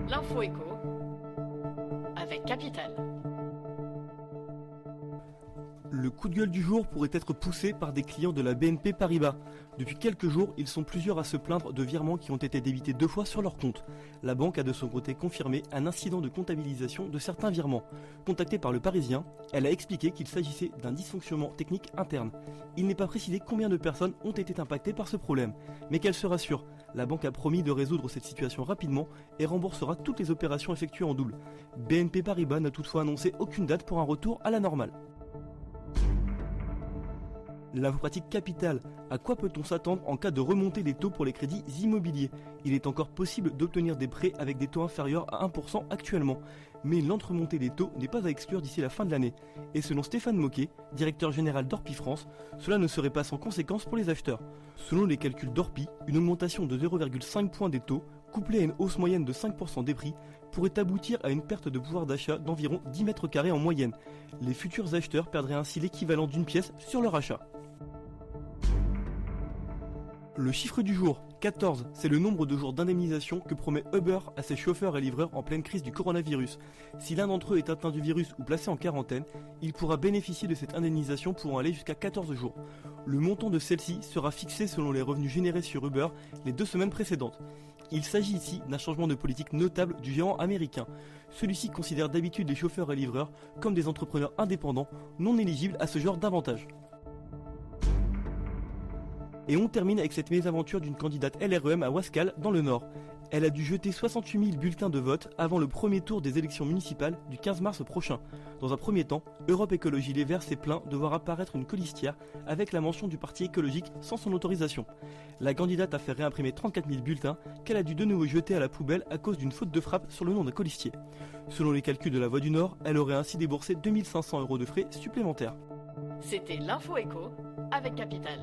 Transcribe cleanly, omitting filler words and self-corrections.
L'info écho avec Capital. Le coup de gueule du jour pourrait être poussé par des clients de la BNP Paribas. Depuis quelques jours, ils sont plusieurs à se plaindre de virements qui ont été débités 2 fois sur leur compte. La banque a de son côté confirmé un incident de comptabilisation de certains virements. Contactée par le Parisien, elle a expliqué qu'il s'agissait d'un dysfonctionnement technique interne. Il n'est pas précisé combien de personnes ont été impactées par ce problème. Mais qu'elle se rassure, la banque a promis de résoudre cette situation rapidement et remboursera toutes les opérations effectuées en double. BNP Paribas n'a toutefois annoncé aucune date pour un retour à la normale. L'info pratique Capital. À quoi peut-on s'attendre en cas de remontée des taux pour les crédits immobiliers? Il est encore possible d'obtenir des prêts avec des taux inférieurs à 1% actuellement. Mais l'entremontée des taux n'est pas à exclure d'ici la fin de l'année. Et selon Stéphane Moquet, directeur général d'Orpi France, cela ne serait pas sans conséquence pour les acheteurs. Selon les calculs d'Orpi, une augmentation de 0,5 points des taux, couplée à une hausse moyenne de 5% des prix, pourrait aboutir à une perte de pouvoir d'achat d'environ 10 mètres carrés en moyenne. Les futurs acheteurs perdraient ainsi l'équivalent d'une pièce sur leur achat. Le chiffre du jour, 14, c'est le nombre de jours d'indemnisation que promet Uber à ses chauffeurs et livreurs en pleine crise du coronavirus. Si l'un d'entre eux est atteint du virus ou placé en quarantaine, il pourra bénéficier de cette indemnisation pouvant aller jusqu'à 14 jours. Le montant de celle-ci sera fixé selon les revenus générés sur Uber les 2 semaines précédentes. Il s'agit ici d'un changement de politique notable du géant américain. Celui-ci considère d'habitude les chauffeurs et livreurs comme des entrepreneurs indépendants non éligibles à ce genre d'avantages. Et on termine avec cette mésaventure d'une candidate LREM à Ouascal, dans le Nord. Elle a dû jeter 68 000 bulletins de vote avant le premier tour des élections municipales du 15 mars prochain. Dans un premier temps, Europe Écologie Les Verts s'est plaint de voir apparaître une colistière avec la mention du parti écologique sans son autorisation. La candidate a fait réimprimer 34 000 bulletins qu'elle a dû de nouveau jeter à la poubelle à cause d'une faute de frappe sur le nom d'un colistier. Selon les calculs de la Voix du Nord, elle aurait ainsi déboursé 2 500 € de frais supplémentaires. C'était l'info écho avec Capital.